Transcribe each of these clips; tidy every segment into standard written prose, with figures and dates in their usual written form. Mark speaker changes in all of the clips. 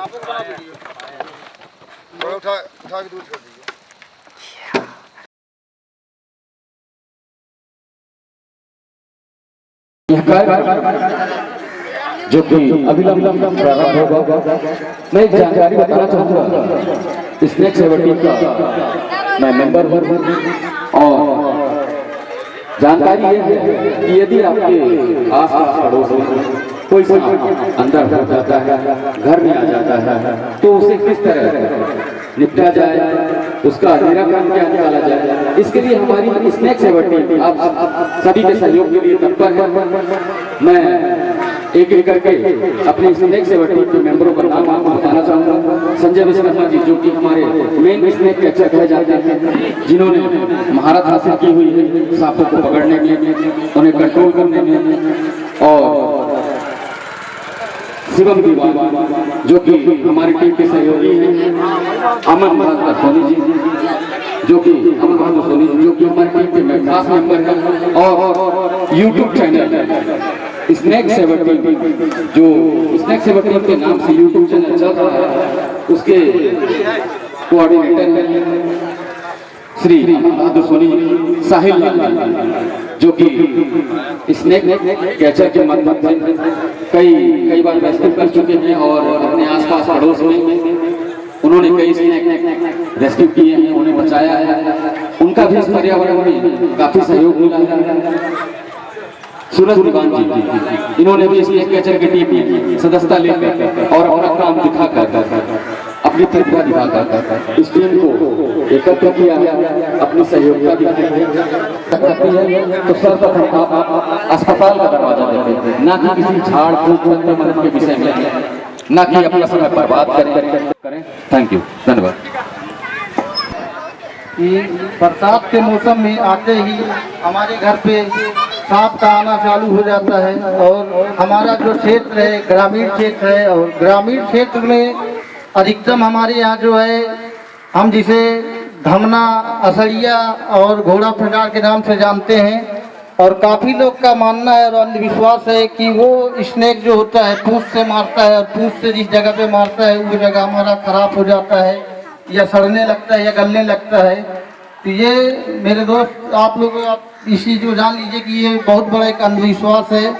Speaker 1: उठा के दूर कर दीजिए।
Speaker 2: जो कि अविलंब प्रारंभ होगा। मैं एक जानकारी बताना चाहूँगा, स्नेक सेवर टीम का मैं मेंबर हूँ और जानकारी ये है कि यदि आपके आस-पास पड़ोस में कोई सांप अंदर हो जाता है, घर में आ जाता है, तो उसे किस तरह निपटा जाए, उसका निराकरण क्या निकाला जाए, इसके लिए हमारी स्नेक सेवर टीम आप सभी के सहयोग के लिए तत्पर है। मैं एक एक करके अपनी स्नेक सेवर टीम के मेंबरों का नाम आपको बताना चाहूँगा। संजय विश्वकर्मा जी, जो कि हमारे मेन स्नेक कैचर कहे जाते हैं, जिन्होंने महारत हासिल की हुई है सांपों को पकड़ने में, उन्हें कंट्रोल करने में। और शिवम दीवान, जो कि हमारी टीम के सहयोगी हैं, अमन भास्कर सोनी जी, जो कि अमन भास्कर सोनी जी, जो कि हमारी टीम के खास मेंबर हैं। और YouTube channel snake saver team, जो स्नेक सेवर टीम के नाम से यूट्यूब चैनल चल रहा है, उसके कोऑर्डिनेटर हैं श्री बहादुर सोनी साहिल, जो कि स्नेक कैचर के माध्यम से कई बार रेस्क्यू कर चुके हैं और अपने आसपास पड़ोस में उन्होंने कई स्नेक रेस्क्यू किए हैं, उन्हें बचाया है। उनका भी इस पर्यावरण में काफी सहयोग मिला है। सूरज दीवान जी, इन्होंने भी स्नेक कैचर की टीम में सदस्यता लेकर और अपना काम दिखाकर, अपनी प्रतिभा दिखाकर इस टीम को एकत्र किया है, अपनी सहयोगिता दिखाती है। तो सर्वप्रथम आप अस्पताल का दरवाजा देते हैं, ना कि किसी झाड़ फूक के विषय में, ना कि अपना समय बर्बाद करें। थैंक यू, धन्यवाद।
Speaker 3: बरसात के मौसम में आते ही हमारे घर पे सांप का आना चालू हो जाता है और हमारा जो क्षेत्र है ग्रामीण क्षेत्र है, और ग्रामीण क्षेत्र में अधिकतम हमारे यहाँ जो है हम जिसे धमना, असड़िया और घोड़ा फटार के नाम से जानते हैं। और काफ़ी लोग का मानना है और अंधविश्वास है कि वो स्नेक जो होता है पूंछ से मारता है, और पूंछ से जिस जगह पे मारता है वो जगह हमारा खराब हो जाता है या सड़ने लगता है या गलने लगता है। तो ये मेरे दोस्त आप लोग इस चीज़ को जान लीजिए कि ये बहुत बड़ा एक अंधविश्वास है।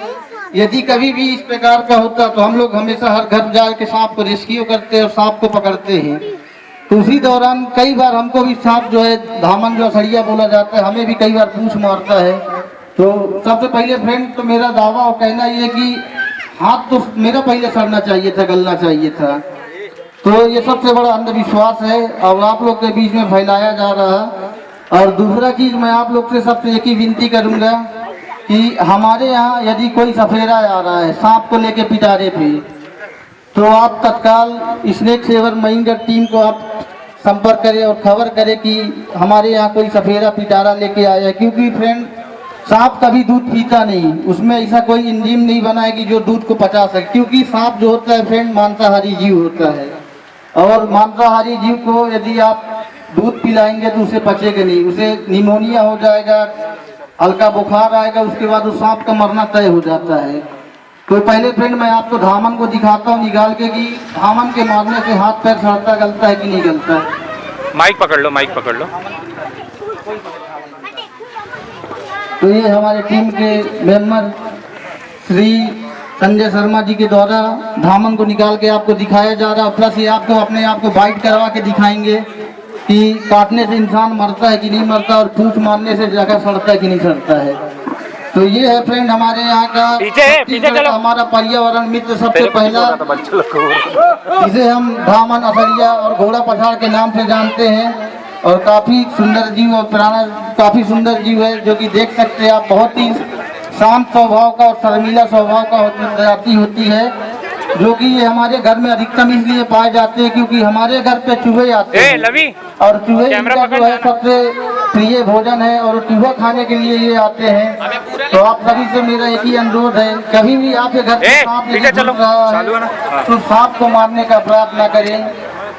Speaker 3: यदि कभी भी इस प्रकार का होता तो हम लोग हमेशा हर घर जा के सांप को रेस्क्यू करते हैं और सांप को पकड़ते हैं। तो उसी दौरान कई बार हमको भी सांप जो है धामन जो असड़िया बोला जाता है, हमें भी कई बार पूंछ मारता है। तो सबसे पहले फ्रेंड तो मेरा दावा और कहना ये कि हाथ तो मेरा पहले सड़ना चाहिए था, गलना चाहिए था। तो ये सबसे बड़ा अंधविश्वास है और आप लोग के बीच में फैलाया जा रहा है। और दूसरा चीज़ मैं आप लोग से सबसे एक ही विनती करूँगा कि हमारे यहाँ यदि कोई सफेरा आ रहा है सांप को लेके पिटारे पे, तो आप तत्काल स्नेक सेवर महिंद्रा टीम को आप संपर्क करें और खबर करें कि हमारे यहाँ कोई सफेरा पिटारा लेके आया है। क्योंकि फ्रेंड सांप कभी दूध पीता नहीं, उसमें ऐसा कोई एंजाइम नहीं बना है कि जो दूध को पचा सके। क्योंकि सांप जो होता है फ्रेंड मांसाहारी जीव होता है, और मांसाहारी जीव को यदि आप दूध पिलाएंगे तो उसे पचेगा नहीं, उसे निमोनिया हो जाएगा, हल्का बुखार आएगा, उसके बाद उस सांप का मरना तय हो जाता है। तो पहले फ्रेंड मैं आपको धामन को दिखाता हूँ निकाल के कि धामन के मारने से हाथ पैर सड़ता गलता है कि नहीं गलता है।
Speaker 4: माइक पकड़ लो, माइक पकड़ लो।
Speaker 3: तो ये हमारे टीम के मेंबर श्री संजय शर्मा जी के द्वारा धामन को निकाल के आपको दिखाया जा रहा है। प्लस ये आपको अपने आप को बाइट करवा के दिखाएंगे कि काटने से इंसान मरता है कि नहीं मरता, और पूंछ मारने से जगह सड़ता है कि नहीं सड़ता है। तो ये है फ्रेंड हमारे यहाँ का हमारा पर्यावरण मित्र सबसे पहला, जिसे हम धामन, असड़िया और घोड़ा पठार के नाम से जानते हैं। और काफ़ी सुंदर जीव और पुराना काफ़ी सुंदर जीव है, जो कि देख सकते हैं आप, बहुत ही शांत स्वभाव का और शर्मीला स्वभाव का जाति होती है, जो कि ये हमारे घर में अधिकतम इसलिए पाए जाते हैं क्योंकि हमारे घर पे चूहे आते हैं और चूहे इनका जो है सबसे प्रिय भोजन है और चूहा खाने के लिए ये आते हैं। तो आप सभी से मेरा एक ही अनुरोध है, कभी भी आपके घर पे सांप घूम रहा है तो सांप को मारने का प्रयास न करें,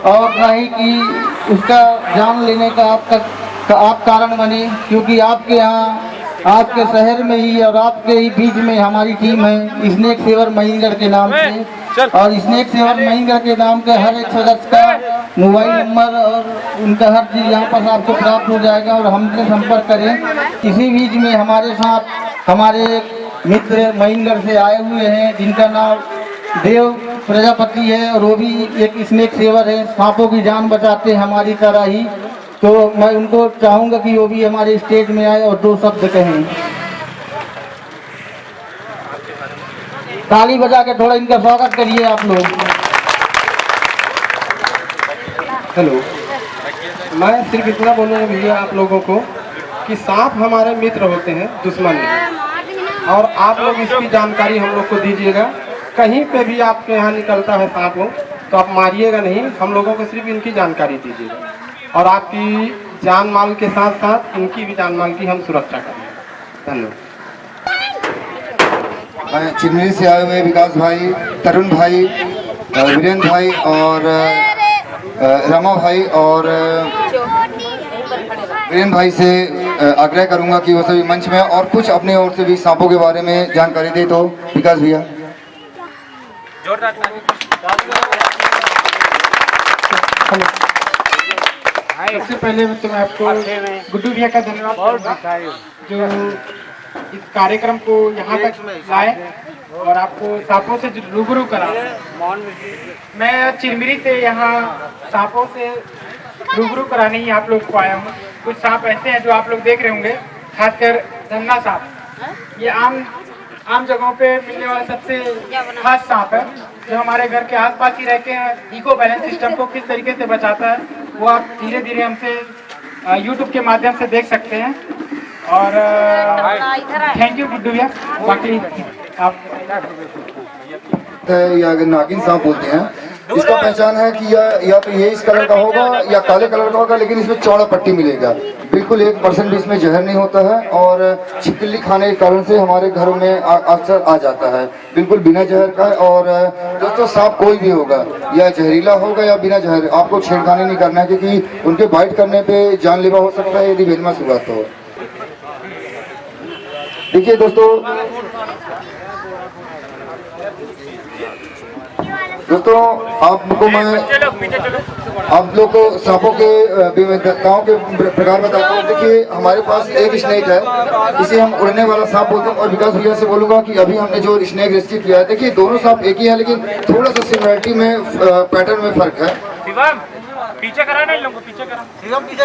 Speaker 3: और न ही कि उसका जान लेने का आप कारण बने, क्योंकि आपके यहाँ आपके शहर में ही और आपके ही बीच में हमारी टीम है स्नेक सेवर महीनगढ़ के नाम से, और स्नेक सेवर महीनगढ़ के नाम के हर एक सदस्य का मोबाइल नंबर और उनका हर चीज़ यहाँ पर आपको प्राप्त हो जाएगा और हमसे संपर्क करें। इसी बीच में हमारे साथ हमारे एक मित्र महीनगढ़ से आए हुए हैं जिनका नाम देव प्रजापति है, और वो भी एक स्नेक सेवर है, सांपों की जान बचाते हैं हमारी तरह ही। तो मैं उनको चाहूँगा कि वो भी हमारे स्टेज में आए और 2 शब्द कहें। ताली बजा के थोड़ा इनका स्वागत करिए आप लोग।
Speaker 4: हेलो, मैं सिर्फ इतना बोलूँगा भैया आप लोगों को कि सांप हमारे मित्र होते हैं, दुश्मन नहीं। और आप लोग इसकी जानकारी हम लोग को दीजिएगा। कहीं पे भी आपके यहाँ निकलता है सांप हो तो आप मारिएगा नहीं, हम लोगों को सिर्फ इनकी जानकारी दीजिएगा और आपकी जान माल के साथ साथ इनकी भी जान माल की हम सुरक्षा करेंगे। धन्यवाद।
Speaker 1: चिन्मरी से आए हुए विकास भाई, तरुण भाई, वीरेंद्र भाई और रमा भाई और वीरेंद्र भाई से आग्रह करूंगा कि वो सभी मंच में और कुछ अपने ओर से भी सांपों के बारे में जानकारी दे। तो विकास भैया।
Speaker 4: सबसे पहले तो मैं आपको गुड्डू भैया का धन्यवाद करूंगा जो इस कार्यक्रम को यहाँ तक लाए और आपको सांपों से रूबरू करा। मैं चिरमिरी से यहाँ सांपों से रूबरू कराने ही आप लोग को आया हूँ। कुछ सांप ऐसे हैं जो आप लोग देख रहे होंगे, खासकर धन्ना सांप। ये आम जगहों पे मिलने वाला सबसे खास सांप है जो हमारे घर के आसपास ही रह के इको बैलेंस सिस्टम को किस तरीके से बचाता है वो आप धीरे धीरे हमसे YouTube के माध्यम से देख सकते हैं। और थैंक यू गुड्डू भैया। बाकी आप
Speaker 1: या नागिन सांप बोलते हैं, इसका पहचान है कि या तो ये इस कलर का होगा या काले कलर का होगा, लेकिन इसमें चौड़ा पट्टी मिलेगा। बिल्कुल 1% भी इसमें जहर नहीं होता है और छिपकली खाने के कारण से हमारे घरों में अक्सर आ जाता है, बिल्कुल बिना जहर का। और दोस्तों सांप कोई भी होगा, या जहरीला होगा या बिना जहर, आपको छेड़खानी नहीं करना है क्योंकि उनके बाइट करने पे जानलेवा हो सकता है यदि बेनमा शुरुआत हो। देखिए दोस्तों आपको मैं आप लोग को सांपों के विविधताओं के प्रकार बताता हूँ। देखिए हमारे पास एक स्नेक है, इसे हम उड़ने वाला सांप बोलते हैं। और विकास भैया से बोलूँगा कि अभी हमने जो स्नेक रेस्क्यू किया है, देखिए दोनों सांप एक ही है लेकिन थोड़ा सा सिमिलरिटी में पैटर्न में फर्क है।
Speaker 5: पीछे करा ना, इन लोगों को पीछे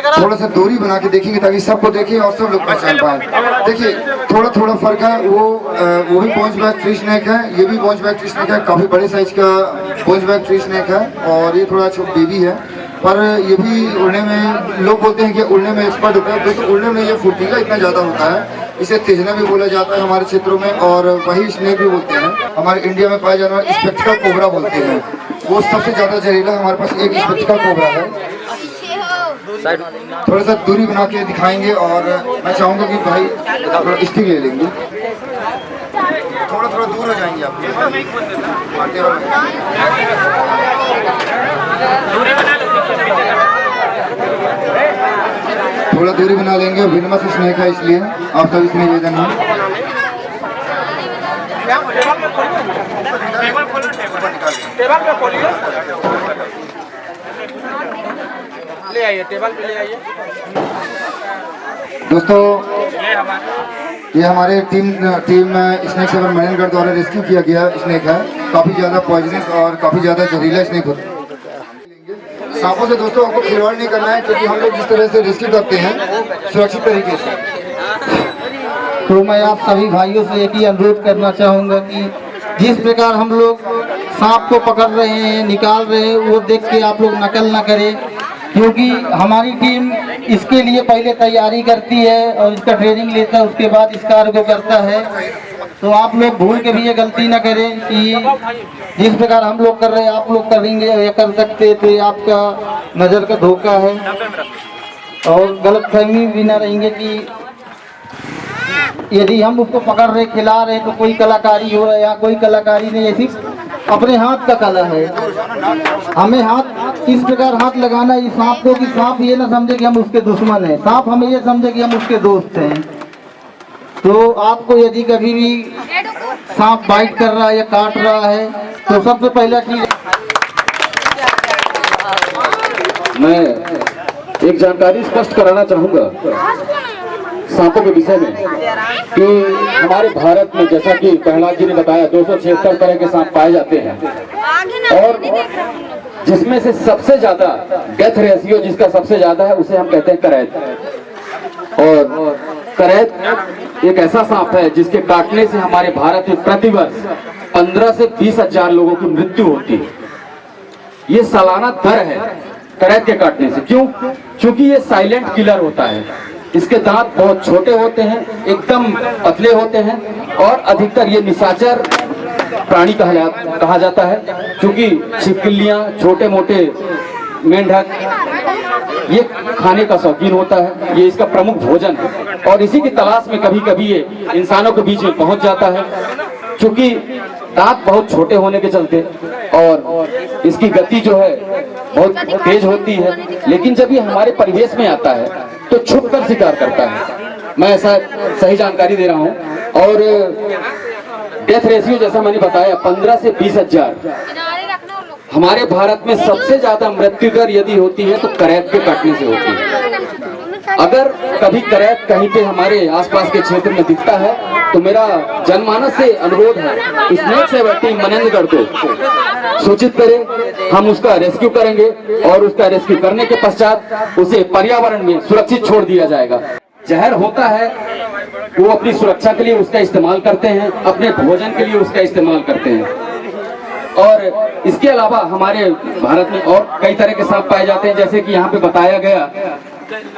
Speaker 5: करा।
Speaker 1: थोड़ा सा दूरी बना के देखेंगे ताकि सबको देखें और सब लोग पहचान पाए। देखिए थोड़ा फर्क है, वो भी पॉइंट बैक ट्री स्नेक है, ये भी पॉइंट बैक ट्री स्नेक है, काफी बड़े साइज का पॉइंट बैक ट्री स्नेक है। और ये थोड़ा छोटा बेबी है, पर ये भी उड़ने में, लोग बोलते हैं कि उड़ने में एक्सपर्ट होता है। दोस्तों उड़ने में ये फुर्तीला इतना ज़्यादा होता है, इसे तेजना भी बोला जाता है हमारे क्षेत्रों में, और वही स्नेक भी बोलते हैं। हमारे इंडिया में पाया जाने वाला स्पेक्ट्रल कोबरा बोलते हैं, वो सबसे ज़्यादा जहरीला। हमारे पास एक स्पेक्ट्रल कोबरा है। थोड़ा सा दूरी बना के दिखाएंगे और मैं चाहूँगा कि भाई थोड़ा स्टिक ले लेंगे, थोड़ा दूर हो जाएंगे आप। थोड़ा दूरी बना लेंगे, विनम्र से स्नेक है इसलिए आप सभी से निवेदन है।
Speaker 5: ले आइए, टेबल पे ले आइए।
Speaker 1: दोस्तों ये हमारे टीम स्नेक सेवर महीनगढ़ द्वारा रेस्क्यू किया गया स्नेक है। काफ़ी ज़्यादा पॉइजनस और काफ़ी ज़्यादा जहरीला स्नेक होता है। सांपों से दोस्तों आपको खिलवाड़ नहीं करना है, क्योंकि हम लोग जिस तरह से रेस्क्यू करते हैं सुरक्षित तरीके से।
Speaker 3: तो मैं आप सभी भाइयों से एक ही अनुरोध करना चाहूँगा कि जिस प्रकार हम लोग सांप को पकड़ रहे हैं, निकाल रहे हैं, वो देख के आप लोग नकल ना करें, क्योंकि हमारी टीम इसके लिए पहले तैयारी करती है और इसका ट्रेनिंग लेता है, उसके बाद इस कार्य को करता है। तो आप लोग भूल के भी ये गलती ना करें कि जिस प्रकार हम लोग कर रहे हैं आप लोग करेंगे या कर सकते, तो ये आपका नज़र का धोखा है। और गलतफहमी भी ना रहेंगे कि यदि हम उसको पकड़ रहे, खिला रहे तो कोई कलाकारी हो रहा है, या कोई कलाकारी नहीं, ऐसी अपने हाथ का कला है। हमें हाथ इस प्रकार हाथ लगाना है इस सांप को कि सांप ये ना समझे कि हम उसके दुश्मन हैं, सांप हमें ये समझे कि हम उसके दोस्त हैं। तो आपको यदि कभी भी सांप बाइट कर रहा है या काट रहा है तो सबसे पहला चीज
Speaker 2: मैं एक जानकारी स्पष्ट कराना चाहूंगा सांपों के विषय में कि हमारे भारत में, जैसा कि प्रहलाद जी ने बताया, 276 तरह के सांप पाए जाते हैं और जिसमें से सबसे ज्यादा डेथ रेशियो जिसका सबसे ज्यादा है उसे हम कहते हैं करैत। और करैत एक ऐसा सांप है जिसके काटने से हमारे भारत में प्रतिवर्ष 15 से 20 हजार लोगों की मृत्यु होती है। ये सालाना दर है करैत के काटने से। क्यों? क्योंकि ये साइलेंट किलर होता है। इसके दांत बहुत छोटे होते हैं, एकदम पतले होते हैं और अधिकतर ये निशाचर प्राणी कहा जाता है। क्योंकि छिपकलियां, छोटे मोटे मेंढक ये खाने का शौकीन होता है, ये इसका प्रमुख भोजन है और इसी की तलाश में कभी कभी ये इंसानों के बीच में पहुंच जाता है। क्योंकि दांत बहुत छोटे होने के चलते और इसकी गति जो है बहुत तेज होती है, लेकिन जब ये हमारे परिवेश में आता है तो छुप कर शिकार करता है। मैं ऐसा सही जानकारी दे रहा हूं। और डेथ रेशियो जैसा मैंने बताया 15 से 20 हजार। हमारे भारत में सबसे ज्यादा मृत्यु दर यदि होती है तो करैत के काटने से होती है। अगर कभी करैत कहीं पे हमारे आसपास के क्षेत्र में दिखता है तो मेरा जनमानस से अनुरोध है, स्नेक सेवरटी मनेंद्रगढ़ को सूचित करें। हम उसका रेस्क्यू करेंगे और उसका रेस्क्यू करने के पश्चात उसे पर्यावरण में सुरक्षित छोड़ दिया जाएगा। जहर होता है वो अपनी सुरक्षा के लिए उसका इस्तेमाल करते हैं, अपने भोजन के लिए उसका इस्तेमाल करते हैं। और इसके अलावा हमारे भारत में और कई तरह के सांप पाए जाते हैं, जैसे कि यहाँ पे बताया गया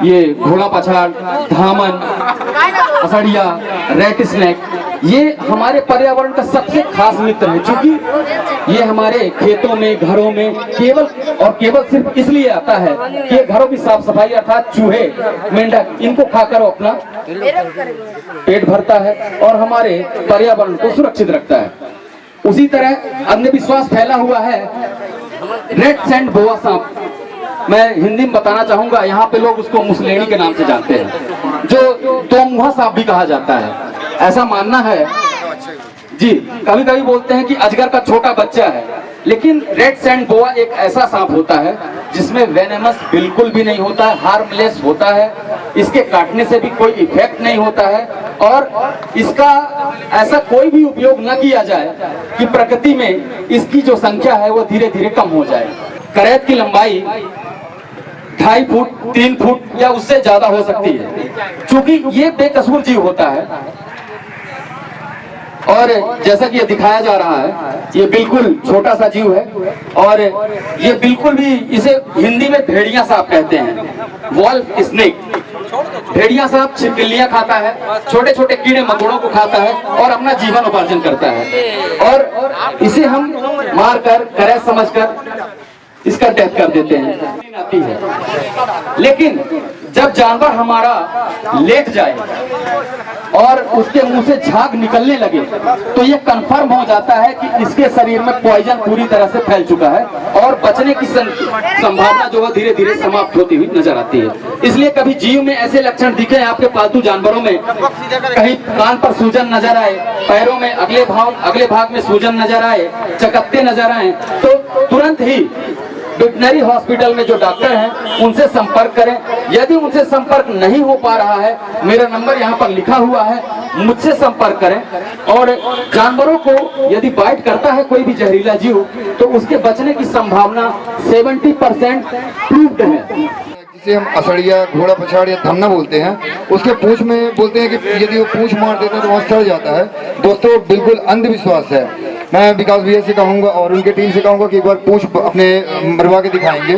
Speaker 2: ये घोड़ा पछाड़, धामन, असड़िया, रेट स्नेक, ये हमारे पर्यावरण का सबसे खास मित्र है। क्योंकि ये हमारे खेतों में, घरों में केवल सिर्फ इसलिए आता है कि ये घरों की साफ सफाई अर्थात चूहे, मेंढक इनको खाकर अपना पेट भरता है और हमारे पर्यावरण को सुरक्षित रखता है। उसी तरह अंधविश्वास फैला हुआ है रेड सैंड बोआ सांप। मैं हिंदी में बताना चाहूंगा, यहाँ पे लोग उसको मुसलेनी के नाम से जानते हैं, जो दो मुहा सांप भी कहा जाता है। ऐसा मानना है जी, कभी कभी बोलते हैं कि अजगर का छोटा बच्चा है, लेकिन रेड सैंड बोआ एक ऐसा सांप होता है जिसमें वेनेमस बिल्कुल भी नहीं होता है, हार्मलेस होता है। इसके काटने से भी कोई इफेक्ट नहीं होता है और इसका ऐसा कोई भी उपयोग न किया जाए कि प्रकृति में इसकी जो संख्या है वो धीरे धीरे कम हो जाए। करैत की लंबाई 2.5 फुट, 3 फुट या उससे ज्यादा हो सकती है। क्योंकि ये बेकसूर जीव होता है और जैसा कि ये दिखाया जा रहा है, ये बिल्कुल छोटा सा जीव है और ये बिल्कुल भी, इसे हिंदी में भेड़िया सांप कहते हैं, वॉल्फ स्नेक। भेड़िया सांप छिपकलियां खाता है, छोटे छोटे कीड़े मकोड़ों को खाता है और अपना जीवन उपार्जन करता है। और इसे हम मारकर, करैत समझकर इसका डेथ कर देते हैं। आती है, लेकिन जब जानवर हमारा लेट जाए और उसके मुंह से झाग निकलने लगे तो ये कंफर्म हो जाता है कि इसके शरीर में पॉइजन पूरी तरह से फैल चुका है और बचने की संभावना जो है धीरे धीरे समाप्त होती हुई नजर आती है। इसलिए कभी जीव में ऐसे लक्षण दिखे आपके पालतू जानवरों में, कहीं कान पर सूजन नजर आए, पैरों में अगले भाग में सूजन नजर आए, चकत्ते नजर आए, तो तुरंत ही वेटनरी हॉस्पिटल में जो डॉक्टर हैं उनसे संपर्क करें। यदि उनसे संपर्क नहीं हो पा रहा है, मेरा नंबर यहाँ पर लिखा हुआ है, मुझसे संपर्क करें। और जानवरों को यदि बाइट करता है कोई भी जहरीला जीव तो उसके बचने की संभावना 70% प्रूव्ड है।
Speaker 1: जिसे हम असड़िया, घोड़ा पछाड़ या धमना बोलते हैं, उसके पूंछ में बोलते हैं कि यदि वो पूंछ मार देते हैं तो वहाँ सड़ जाता है। दोस्तों, बिल्कुल अंधविश्वास है। मैं विकास भैया से कहूँगा और उनके टीम से कहूँगा कि एक बार पूंछ अपने मरवा के दिखाएंगे।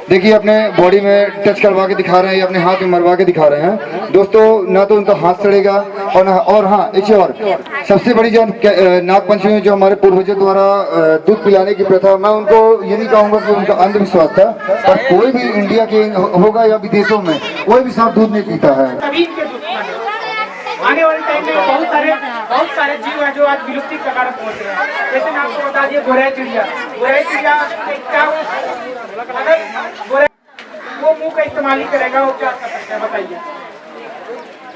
Speaker 1: देखिए, अपने बॉडी में टच करवा के दिखा रहे हैं या अपने हाथ में मरवा के दिखा रहे हैं। दोस्तों, ना तो उनका हाथ सड़ेगा और हाँ, एक चीज और, सबसे बड़ी जो नाग पंचमी में जो हमारे पूर्वजों द्वारा दूध पिलाने की प्रथा, मैं उनको ये नहीं कहूँगा कि उनका अंधविश्वास था, पर कोई भी इंडिया के होगा या विदेशों में कोई भी सांप दूध नहीं पीता है।
Speaker 4: आने वाले टाइम में बहुत सारे जीव हैं जो आज विलुप्ति के कगार पहुंच रहे हैं। जैसे मैं आपको बता दिए गोराई चिड़िया क्या वो मुंह का इस्तेमाल ही करेगा, वो क्या कर सकते हैं बताइए।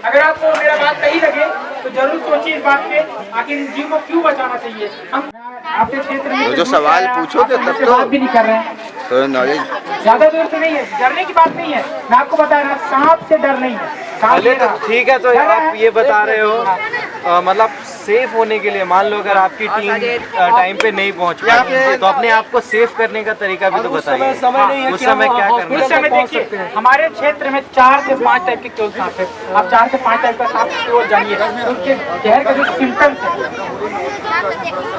Speaker 4: अगर आपको मेरा बात सही लगे तो जरूर सोचिए इस बात पे, आखिर इन जीव को क्यों बचाना चाहिए। हम आपके क्षेत्र में
Speaker 6: जो सवाल पूछोगे तब तो
Speaker 4: बात भी नहीं कर रहे हैं,
Speaker 6: तो नॉलेज
Speaker 4: ज्यादा दूर से नहीं है, डरने की बात नहीं है। मैं आपको बता रहा हूँ सांप से डर नहीं है।
Speaker 7: पहले तो ठीक है, तो आप ये बता रहे हो मतलब सेफ होने के लिए, मान लो अगर आपकी टीम टाइम पे नहीं पहुंच पाई तो अपने आप को सेफ करने का तरीका भी तो बताइए। उस समय क्या करना है?
Speaker 4: उस समय देखिए हमारे क्षेत्र में 4 से 5 टाइप के केवल सांप है। आप 4 से 5 टाइप का सांप केवल जानिए, उनके जहर का जो सिम्टम्स है,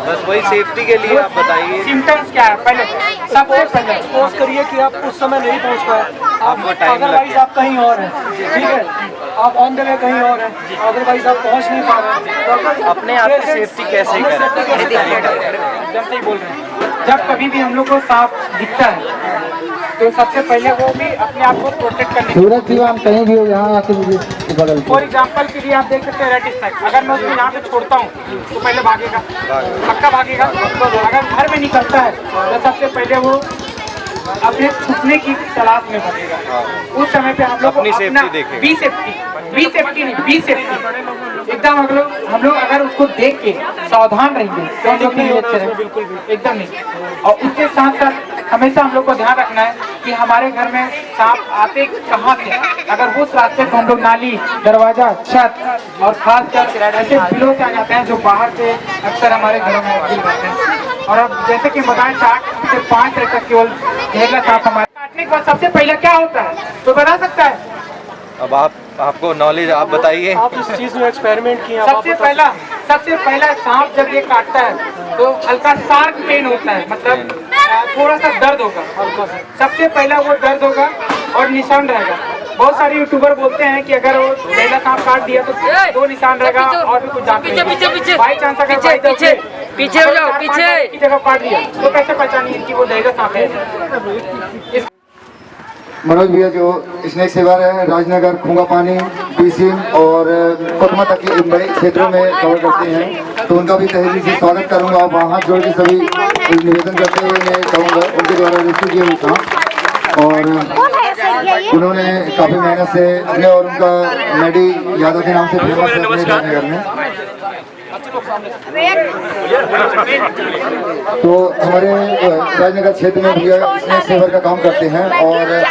Speaker 7: बस वही सेफ्टी के लिए आप बताइए।
Speaker 4: सिम्टम्स क्या है। पहले सबसे पहले
Speaker 8: सपोज करिए कि आप उस समय नहीं पहुंच पाए,
Speaker 7: आपको टाइम लग
Speaker 8: अदरवाइज
Speaker 7: गया।
Speaker 8: आप कहीं और हैं, ठीक है, आप ऑन द वे कहीं और हैं, अदरवाइज आप पहुंच नहीं पा रहे हैं, तो अगर
Speaker 7: अपने आप की सेफ्टी कैसे करें?
Speaker 4: एकदम सही बोल रहे हैं। जब कभी भी हम लोग को सांप दिखता है तो सबसे पहले वो भी अपने आप को प्रोटेक्ट करने की।
Speaker 3: सूरज जी हम कहीं भी हो यहाँ आके मुझे बगल
Speaker 4: फॉर एग्जाम्पल के लिए आप देख सकते हैं रेड स्नैक, अगर मैं उसको यहाँ पे छोड़ता हूँ तो पहले भागेगा, पक्का भागेगा। अगर घर में निकलता है तो सबसे पहले वो अपने छुपने की तलाश में भागेगा। उस समय पे हम लोग को
Speaker 7: अपनी
Speaker 4: अपना
Speaker 7: सेफ्टी देखेंगे।
Speaker 4: बी सेफ्टी एकदम हम लोग अगर उसको देख के सावधान रहेंगे तो हम लोग के लिए अच्छे रहेंगे। बिल्कुल भी एकदम नहीं। और उसके साथ साथ हमेशा हम लोग को ध्यान रखना है कि हमारे घर में सांप आते कहाँ से। अगर उस रास्ते को हम लोग नाली, दरवाजा, छत और खास कर ऐसे बिलों से आ जाते हैं जो बाहर से अक्सर हमारे घरों में मौजूद रहते हैं। और अब जैसे कि बताएं 4 से 5 तरह का केवल जहरीला सांप हमारे काटने के बाद सबसे पहले क्या होता है तो बता सकता है?
Speaker 7: अब आपको नॉलेज आप बताइए।
Speaker 8: आप इस चीज में एक्सपेरिमेंट किए?
Speaker 4: सबसे पहला सांप जब ये काटता है तो हल्का शार्प पेन होता है, मतलब थोड़ा सा दर्द होगा। सबसे पहला वो दर्द होगा और निशान रहेगा। बहुत सारे यूट्यूबर बोलते हैं कि अगर वो जहरीला सांप काट दिया तो 2 निशान रहेगा और भी कुछ जान बाई चांस अगर पीछे हो जाओ, पीछे की जगह काट दिया तो कैसे पहचानिए कि वो जहरीला सांप है?
Speaker 1: मनोज भैया जो स्नेक सेवा है राजनगर, खूंगा पानी, बीसीम और कोतमा तक के बड़े क्षेत्रों में कवर करते हैं, तो उनका भी तहे दिल से स्वागत करूंगा। और वहाँ जोड़ के सभी निवेदन करते हुए मैं कहूँगा उनके द्वारा रेस्क्यू किया हुआ था और उन्होंने काफ़ी मेहनत से अपने और उनका मेडी यादव के नाम से फेमस है अपने राजनगर में। तो हमारे राजनगर क्षेत्र में भैया स्नेक सेवर का काम करते हैं और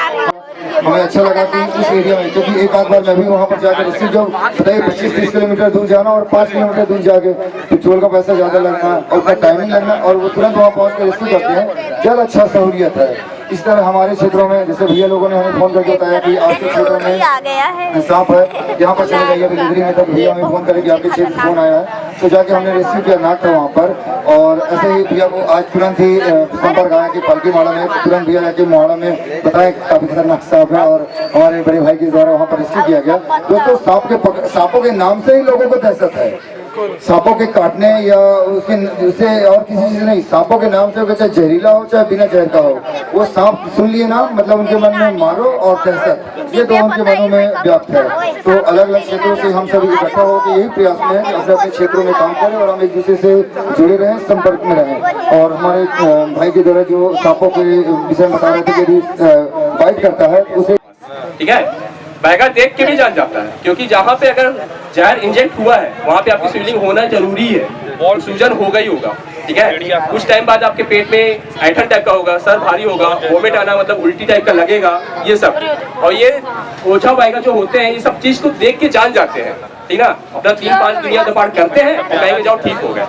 Speaker 1: हमें अच्छा लगा कि इस एरिया में, क्योंकि एक आध बार मैं भी वहाँ पर जाकर इससे जो बताइए 25-30 किलोमीटर दूर जाना और 5 किलोमीटर दूर जाके पेट्रोल का पैसा ज़्यादा लगना और उतना टाइमिंग लगना और वो तुरंत वहाँ पहुँच कर रेस्क्यू करते हैं, ज़्यादा अच्छा सहूलियत है। इस तरह हमारे क्षेत्रों में जैसे भैया लोगों ने हमें फोन करके बताया कि आपके क्षेत्रों में सांप है, यहाँ पर चले जाइए डिलीवरी में, तब भैया हमें फोन करें कि आपके क्षेत्र फोन आया है, तो जाके हमने रेस्क्यू किया, नाक था वहाँ पर। और ऐसे ही भैया को आज तुरंत ही संपर्क आया कि पालकी माड़ा में, तुरंत भैया जाके मोहाड़ा में बताया काफ़ी खतरनाक सांप है और हमारे बड़े भाई के द्वारा वहाँ पर रेस्क्यू किया गया। दोस्तों सांपों के नाम से ही लोगों को दहशत है, सांपों के काटने या उससे और किसी चीज नहीं, सांपों के नाम से चाहे जहरीला हो चाहे बिना जहर का हो, वो सांप सुन लिए ना मतलब उनके मन में मारो और दहशत, ये दोनों उनके मनों में व्याप्त है। तो अलग अलग क्षेत्रों से हम सभी इकट्ठा होकर यही प्रयास में है कि अपने अपने क्षेत्रों में काम करें और हम एक दूसरे से जुड़े रहें, संपर्क में रहें। और हमारे भाई के द्वारा जो सांपों के विषय में बता रहे थे कि बाइट करता है उसे,
Speaker 9: ठीक है, बैगा देख के भी जान जाता है, क्योंकि जहाँ पे अगर जहर इंजेक्ट हुआ है वहाँ पे आपकी स्विलिंग होना जरूरी है और सूजन होगा ही होगा, ठीक है। कुछ टाइम बाद आपके पेट में ऐठन टाइप का होगा, सर भारी होगा, वोमिट आना मतलब उल्टी टाइप का लगेगा, ये सब। और ये ओझा बैगा जो होते हैं ये सब चीज को देख के जान जाते हैं, ठीक ना। अपना 3-5 दुनिया दफाड़ करते हैं और कहेंगे जाओ ठीक हो गया।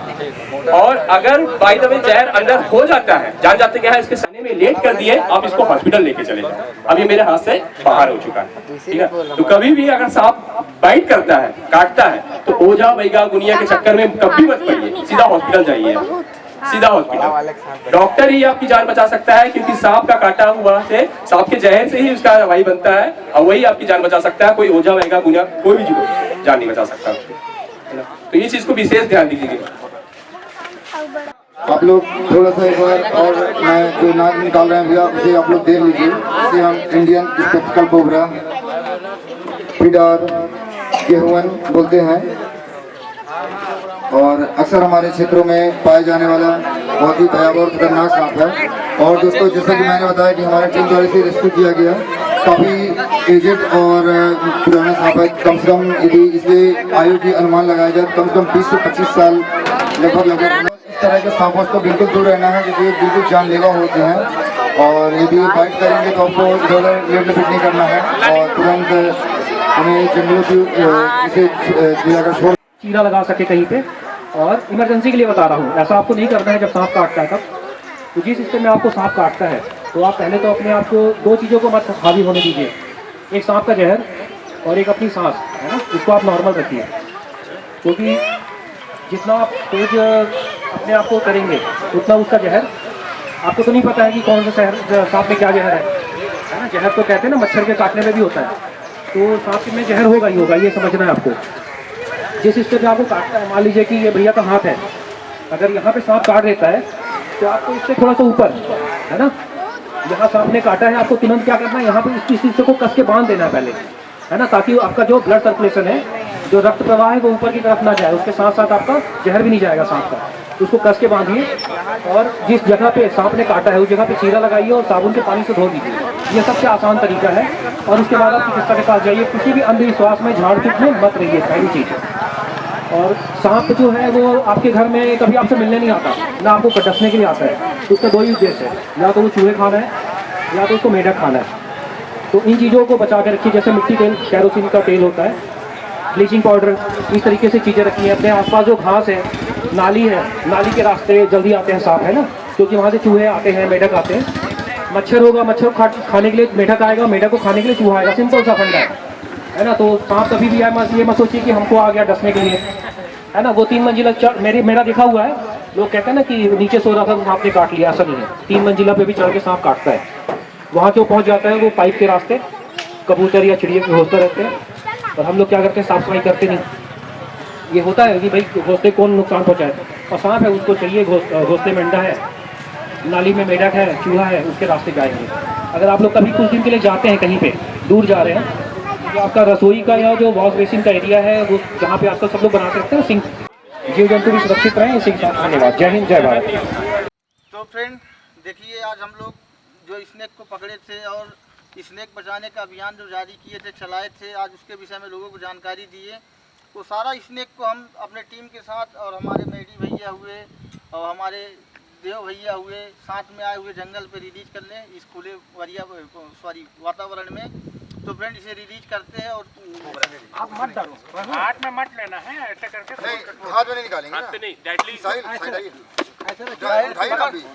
Speaker 9: और अगर बाय द वे जहर अंदर हो जाता है, जान जाते क्या है इसके सने में लेट कर दिए, आप इसको हॉस्पिटल लेके चले जाओ, अब ये मेरे हाथ से बाहर हो चुका है, ठीक है। तो कभी भी अगर सांप बाइट करता है, काटता है, तो ओझा बैगा गुनिया के चक्कर में कभी मत पड़िए, सीधा हॉस्पिटल जाइए, सीधा हॉस्पिटल। डॉक्टर ही आपकी जान बचा सकता है, क्योंकि सांप का काटा हुआ से सांप के जहर से ही उसका दवाई बनता है और वही आपकी जान बचा सकता है। कोई ओझा बैगा गुनिया कोई भी जान नहीं बचा सकता, तो ये चीज को विशेष ध्यान दीजिए।
Speaker 1: आप लोग थोड़ा सा एक बार और मैं जो नाम निकाल रहे हैं भैया उसे आप लोग देख लीजिए। इसे हम इंडियन स्पेक्टिकल कोबरा पिडार गेहुअन बोलते हैं और अक्सर हमारे क्षेत्रों में पाए जाने वाला बहुत ही भयावह और खतरनाक सांप है। और दोस्तों जैसा कि मैंने बताया कि हमारे टीम द्वारा इसे रेस्क्यू किया गया काफ़ी एजेड और पुराना सांप है। कम से कम यदि इसके आयु की अनुमान लगाया जाए कम से कम 20 से 25 साल लगभग इस तरह के सांपों से तो बिल्कुल दूर रहना है क्योंकि बिल्कुल जानलेवा होते हैं और यदि बाइट करेंगे तो आपको इधर लेट फिट नहीं करना है और तुरंत उन्हें जंगलों की इसे दिलाकर छोड़
Speaker 8: चीरा लगा सके कहीं पे। और इमरजेंसी के लिए बता रहा हूँ, ऐसा आपको नहीं करना है जब सांप काटता है तब। तो जिस हिस्से में आपको सांप काटता है तो आप पहले तो अपने आप को 2 चीज़ों को मत हावी होने दीजिए, एक सांप का जहर और एक अपनी सांस, है ना, इसको आप नॉर्मल रखिए। क्योंकि जितना आप तेज अपने आप को करेंगे उतना उसका जहर, आपको तो नहीं पता है कि कौन सा सांप में क्या जहर है ना। जहर तो कहते हैं ना मच्छर के काटने में भी होता है, तो सांप में जहर होगा ही होगा, ये समझना है आपको। जिस हिस्से पे आपको काटता है, मान लीजिए कि ये भैया का हाथ है, अगर यहाँ पे सांप काट देता है तो आपको इससे थोड़ा सा ऊपर, है ना, यहाँ सांप ने काटा है, आपको तुरंत क्या करना है, यहाँ पे इस हिस्से को कस के बांध देना है पहले, है ना, ताकि आपका जो ब्लड सर्कुलेशन है, जो रक्त प्रवाह है वो ऊपर की तरफ ना जाए, उसके साथ साथ आपका जहर भी नहीं जाएगा सांप का। उसको कस के बांधिए और जिस जगह पे सांप ने काटा है उस जगह पे चीरा लगाइए और साबुन के पानी से धो दीजिए। ये सबसे आसान तरीका है। और उसके बाद आप चिकित्सक के पास जाइए। किसी भी अंधविश्वास में, झाड़ फूक में मत रहिए, पहली चीज़। और सांप जो है वो आपके घर में कभी आपसे मिलने नहीं आता, ना आपको डसने के लिए आता है। तो उसका 2 ही उद्देश्य है, या तो वो चूहे खाना है या तो उसको मेढक खाना है। तो इन चीज़ों को बचा के रखिए, जैसे मिट्टी तेल, कैरोसिन का तेल होता है, ब्लीचिंग पाउडर, इस तरीके से चीज़ें रखी हैं। अपने आसपास जो घास है, नाली है, नाली के रास्ते जल्दी आते हैं सांप, है ना, क्योंकि वहाँ से चूहे आते हैं, मेढक आते हैं। मच्छर होगा, मच्छर खाने के लिए मेढक आएगा, मेढक को खाने के लिए चूहा आएगा, सिंपल सा फंडा है ना। तो सांप कभी भी आए ये मत सोचिए कि हमको आ गया डसने के लिए, है ना। वो 3 मंजिला मेरा देखा हुआ है, लोग कहते हैं ना कि नीचे सो रहा था तो सांप ने काट लिया, ऐसा नहीं है। 3 मंजिला पे भी चढ़ के सांप काटता है। वहाँ जो पहुँच जाता है वो पाइप के रास्ते कबूतर या चिड़िया घोंसते रहते हैं, और हम लोग क्या करते हैं, साफ सफाई करते नहीं। ये होता है कि भाई घोंसले कौन नुकसान पहुँचाए, और सांप है उसको चाहिए, घोंसले में अंडा है, नाली में मेढक है, चूहा है, उसके रास्ते जाएंगे। अगर आप लोग कभी कुछ दिन के लिए जाते हैं, कहीं पे दूर जा रहे हैं, जो आपका रसोई का या जो वॉश बेसिन का एरिया है, वो जहाँ पे आजकल सब लोग बनाते रहते हैं सिंक, जीव जंतु भी सुरक्षित रहें। इसी के साथ धन्यवाद। जय हिंद, जय भारत।
Speaker 3: तो फ्रेंड देखिए, आज हम लोग जो स्नेक को पकड़े थे और स्नेक बचाने का अभियान जो जारी किए थे, चलाए थे, आज उसके विषय में लोगों को जानकारी दिए। तो सारा स्नेक को हम अपने टीम के साथ और हमारे मेडी भैया हुए और हमारे देव भैया हुए, साथ में आए हुए जंगल पे रिलीज कर लें इस खुले वातावरण में। तो फ्रेंड इसे रिलीज करते हैं। और
Speaker 4: आप मत डालो, हाथ में मत लेना है, ऐसे करके
Speaker 1: हाथ में नहीं निकालेंगे ना,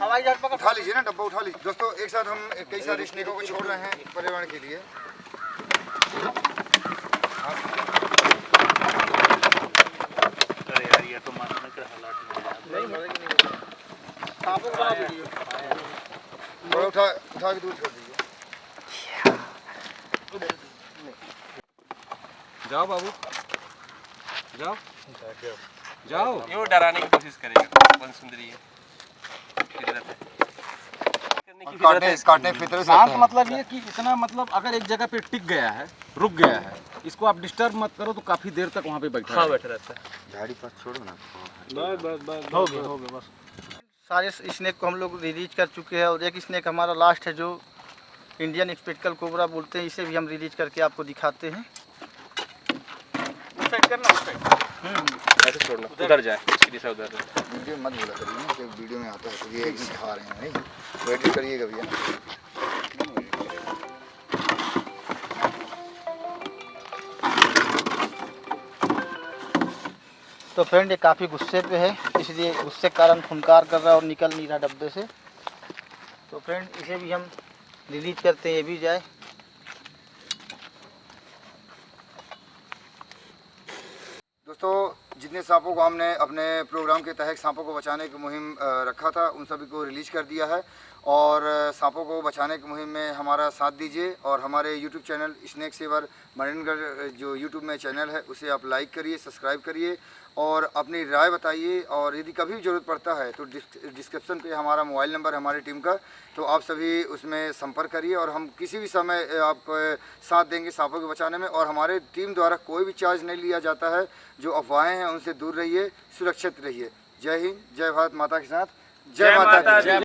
Speaker 3: हवाई जहाज पकड़
Speaker 1: उठा लीजिए ना, डब्बा उठा लीजिए। दोस्तों एक साथ हम कई सारे स्नेकों को छोड़ रहे हैं पर्यावरण के लिए। उठा के दूर छोड़ दीजिए।
Speaker 7: जाओ बाबू, जाओ जाओ। क्यों डराने की कोशिश करेगा, वन सुंदरी है, फितरत है।
Speaker 1: काटने फितरत से
Speaker 10: सांप मतलब ये कि इतना, मतलब अगर एक जगह पे टिक गया है, रुक गया है, इसको आप डिस्टर्ब मत करो तो काफी देर तक वहाँ पे बैठा रहता है।
Speaker 1: झाड़ी पास छोड़ो ना।
Speaker 10: बस हो गया बस।
Speaker 3: सारे स्नेक को हम लोग रिलीज कर चुके हैं और एक स्नेक हमारा लास्ट है जो इंडियन स्पेक्ट्रल कोबरा बोलते हैं, इसे भी हम रिलीज करके आपको दिखाते हैं।
Speaker 7: ऐसे छोड़ना, उधर जाए, इसकी दिशा उधर।
Speaker 1: वीडियो मत बोला करिए ना कि वीडियो में आता है तो ये दिखा रहे हैं, नहीं वेट करिएगा भैया।
Speaker 3: तो फ्रेंड ये काफ़ी गुस्से पे है, इसलिए गुस्से के कारण फुनकार कर रहा है और निकल नहीं रहा डब्बे से। तो फ्रेंड इसे भी हम रिलीज करते हैं, ये भी जाए।
Speaker 1: दोस्तों जितने सांपों को हमने अपने प्रोग्राम के तहत सांपों को बचाने की मुहिम रखा था उन सभी को रिलीज कर दिया है। और सांपों को बचाने की मुहिम में हमारा साथ दीजिए और हमारे यूट्यूब चैनल स्नेक सेवर मणिनगढ़ जो यूट्यूब में चैनल है उसे आप लाइक करिए, सब्सक्राइब करिए और अपनी राय बताइए। और यदि कभी भी ज़रूरत पड़ता है तो डिस्क्रिप्शन पे हमारा मोबाइल नंबर है हमारी टीम का, तो आप सभी उसमें संपर्क करिए और हम किसी भी समय आप साथ देंगे सांपों को बचाने में। और हमारे टीम द्वारा कोई भी चार्ज नहीं लिया जाता है। जो अफवाहें हैं उनसे दूर रहिए, सुरक्षित रहिए। जय हिंद, जय भारत माता के साथ, जय माता दी।